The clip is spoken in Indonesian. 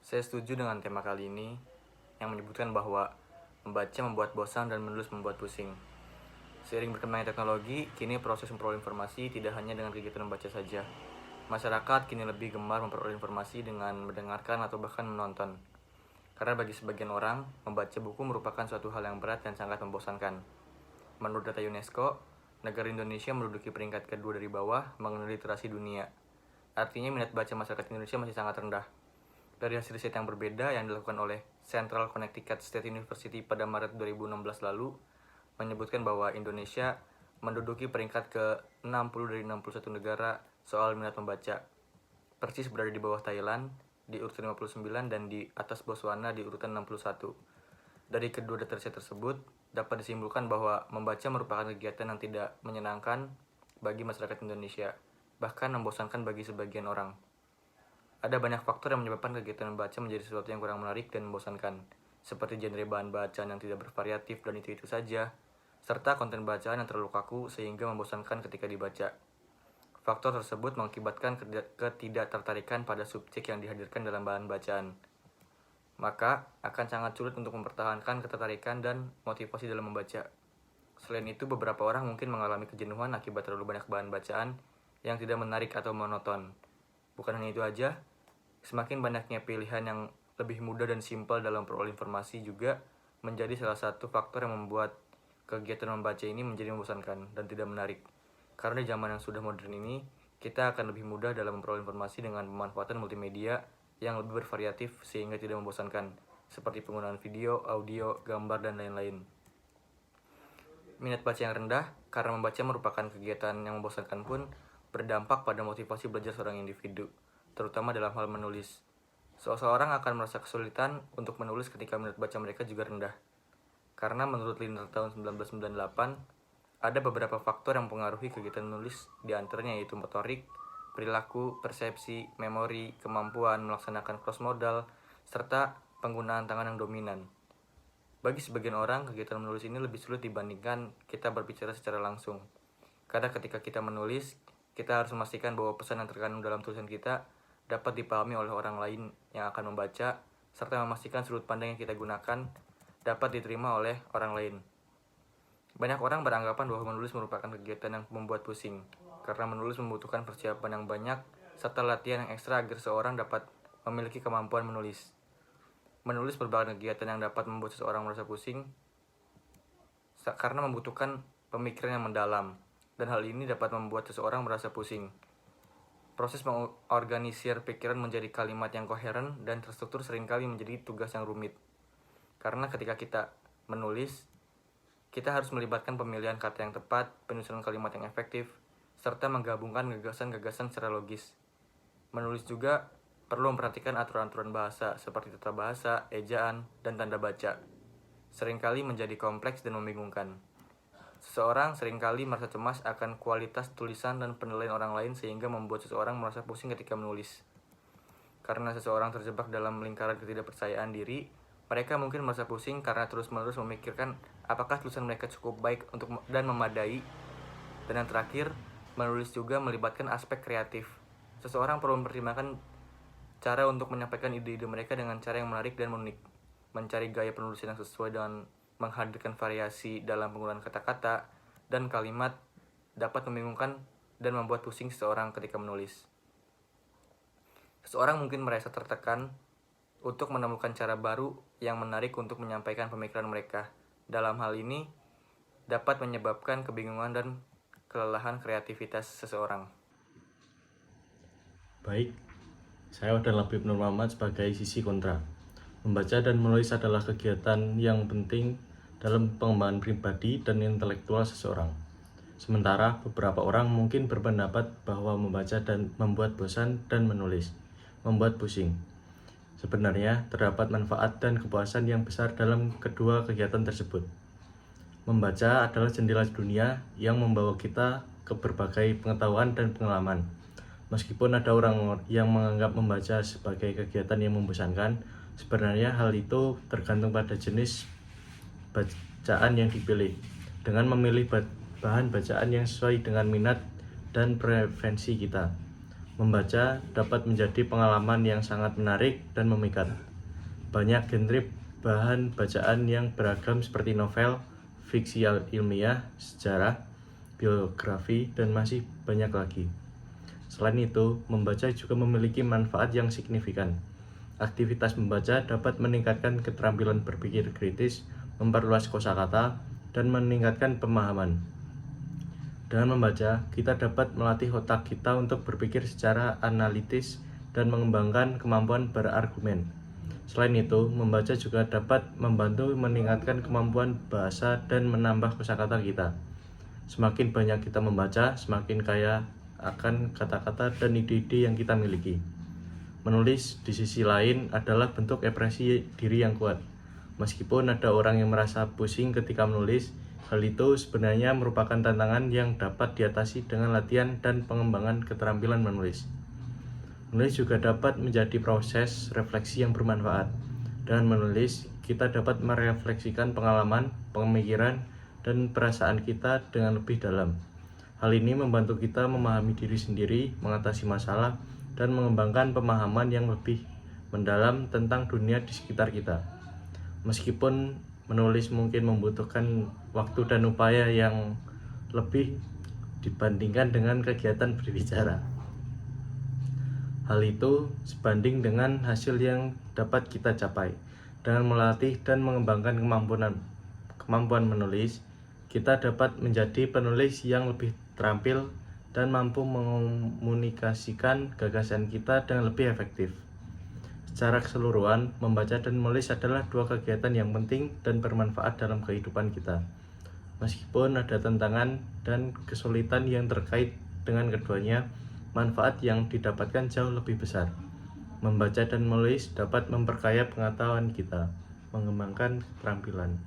Saya setuju dengan tema kali ini yang menyebutkan bahwa membaca membuat bosan dan menulis membuat pusing. Seiring berkembangnya teknologi, kini proses memperoleh informasi tidak hanya dengan kegiatan membaca saja. Masyarakat kini lebih gemar memperoleh informasi dengan mendengarkan atau bahkan menonton. Karena bagi sebagian orang, membaca buku merupakan suatu hal yang berat dan sangat membosankan. Menurut data UNESCO, negara Indonesia menduduki peringkat kedua dari bawah mengenai literasi dunia. Artinya minat baca masyarakat Indonesia masih sangat rendah. Dari hasil riset yang berbeda yang dilakukan oleh Central Connecticut State University pada Maret 2016 lalu, menyebutkan bahwa Indonesia menduduki peringkat ke-60 dari 61 negara soal minat membaca. Persis berada di bawah Thailand di urutan 59 dan di atas Botswana di urutan 61. Dari kedua data riset tersebut, dapat disimpulkan bahwa membaca merupakan kegiatan yang tidak menyenangkan bagi masyarakat Indonesia, bahkan membosankan bagi sebagian orang. Ada banyak faktor yang menyebabkan kegiatan membaca menjadi sesuatu yang kurang menarik dan membosankan, seperti genre bahan bacaan yang tidak bervariatif dan itu saja, serta konten bacaan yang terlalu kaku sehingga membosankan ketika dibaca. Faktor tersebut mengakibatkan ketidaktertarikan pada subjek yang dihadirkan dalam bahan bacaan. Maka, akan sangat sulit untuk mempertahankan ketertarikan dan motivasi dalam membaca. Selain itu, beberapa orang mungkin mengalami kejenuhan akibat terlalu banyak bahan bacaan yang tidak menarik atau monoton. Bukan hanya itu aja, semakin banyaknya pilihan yang lebih mudah dan simpel dalam peroleh informasi juga menjadi salah satu faktor yang membuat kegiatan membaca ini menjadi membosankan dan tidak menarik. Karena di zaman yang sudah modern ini, kita akan lebih mudah dalam memperoleh informasi dengan pemanfaatan multimedia yang lebih bervariatif sehingga tidak membosankan, seperti penggunaan video, audio, gambar, dan lain-lain. Minat baca yang rendah karena membaca merupakan kegiatan yang membosankan pun berdampak pada motivasi belajar seorang individu, terutama dalam hal menulis. Seseorang akan merasa kesulitan untuk menulis ketika minat baca mereka juga rendah. Karena menurut Lindner tahun 1998, ada beberapa faktor yang mempengaruhi kegiatan menulis, diantaranya yaitu motorik, perilaku, persepsi, memori, kemampuan melaksanakan cross modal, serta penggunaan tangan yang dominan. Bagi sebagian orang, kegiatan menulis ini lebih sulit dibandingkan kita berbicara secara langsung. Karena ketika kita menulis, kita harus memastikan bahwa pesan yang terkandung dalam tulisan kita dapat dipahami oleh orang lain yang akan membaca, serta memastikan sudut pandang yang kita gunakan dapat diterima oleh orang lain. Banyak orang beranggapan bahwa menulis merupakan kegiatan yang membuat pusing, karena menulis membutuhkan persiapan yang banyak serta latihan yang ekstra agar seorang dapat memiliki kemampuan menulis. Menulis merupakan kegiatan yang dapat membuat seseorang merasa pusing karena membutuhkan pemikiran yang mendalam, dan hal ini dapat membuat seseorang merasa pusing. Proses mengorganisir pikiran menjadi kalimat yang koheren dan terstruktur seringkali menjadi tugas yang rumit. Karena ketika kita menulis, kita harus melibatkan pemilihan kata yang tepat, penyusunan kalimat yang efektif, serta menggabungkan gagasan-gagasan secara logis. Menulis juga perlu memperhatikan aturan-aturan bahasa seperti tata bahasa, ejaan, dan tanda baca. Seringkali menjadi kompleks dan membingungkan. Seseorang seringkali merasa cemas akan kualitas tulisan dan penilaian orang lain sehingga membuat seseorang merasa pusing ketika menulis. Karena seseorang terjebak dalam lingkaran ketidakpercayaan diri, mereka mungkin merasa pusing karena terus-menerus memikirkan apakah tulisan mereka cukup baik dan memadai. Dan yang terakhir, menulis juga melibatkan aspek kreatif. Seseorang perlu mempertimbangkan cara untuk menyampaikan ide-ide mereka dengan cara yang menarik dan unik. Mencari gaya penulisan yang sesuai dengan menghadirkan variasi dalam penggunaan kata-kata dan kalimat dapat membingungkan dan membuat pusing seseorang ketika menulis. Seseorang mungkin merasa tertekan untuk menemukan cara baru yang menarik untuk menyampaikan pemikiran mereka. Dalam hal ini, dapat menyebabkan kebingungan dan kelelahan kreativitas seseorang. Baik, saya adalah Habib Nur Muhammad sebagai sisi kontra. Membaca dan menulis adalah kegiatan yang penting dalam pengembangan pribadi dan intelektual seseorang. Sementara beberapa orang mungkin berpendapat bahwa membaca dan membuat bosan dan menulis membuat pusing. Sebenarnya terdapat manfaat dan kepuasan yang besar dalam kedua kegiatan tersebut. Membaca adalah jendela dunia yang membawa kita ke berbagai pengetahuan dan pengalaman. Meskipun ada orang yang menganggap membaca sebagai kegiatan yang membosankan, sebenarnya hal itu tergantung pada jenis bacaan yang dipilih. Dengan memilih bahan bacaan yang sesuai dengan minat dan preferensi kita, Membaca dapat menjadi pengalaman yang sangat menarik dan memikat. Banyak genre bahan bacaan yang beragam seperti novel, fiksi ilmiah, sejarah, biografi, dan masih banyak lagi. Selain itu, membaca juga memiliki manfaat yang signifikan. Aktivitas membaca dapat meningkatkan keterampilan berpikir kritis, memperluas kosakata, dan meningkatkan pemahaman. Dengan membaca, kita dapat melatih otak kita untuk berpikir secara analitis dan mengembangkan kemampuan berargumen. Selain itu, membaca juga dapat membantu meningkatkan kemampuan bahasa dan menambah kosakata kita. Semakin banyak kita membaca, semakin kaya akan kata-kata dan ide-ide yang kita miliki. Menulis di sisi lain adalah bentuk ekspresi diri yang kuat. Meskipun ada orang yang merasa pusing ketika menulis, hal itu sebenarnya merupakan tantangan yang dapat diatasi dengan latihan dan pengembangan keterampilan menulis. Menulis juga dapat menjadi proses refleksi yang bermanfaat. Dengan menulis, kita dapat merefleksikan pengalaman, pemikiran, dan perasaan kita dengan lebih dalam. Hal ini membantu kita memahami diri sendiri, mengatasi masalah, dan mengembangkan pemahaman yang lebih mendalam tentang dunia di sekitar kita. Meskipun menulis mungkin membutuhkan waktu dan upaya yang lebih dibandingkan dengan kegiatan berbicara. Hal itu sebanding dengan hasil yang dapat kita capai. Dengan melatih dan mengembangkan kemampuan menulis, kita dapat menjadi penulis yang lebih terampil dan mampu mengomunikasikan gagasan kita dengan lebih efektif. Secara keseluruhan, membaca dan menulis adalah dua kegiatan yang penting dan bermanfaat dalam kehidupan kita. Meskipun ada tantangan dan kesulitan yang terkait dengan keduanya, manfaat yang didapatkan jauh lebih besar. Membaca dan menulis dapat memperkaya pengetahuan kita, mengembangkan keterampilan.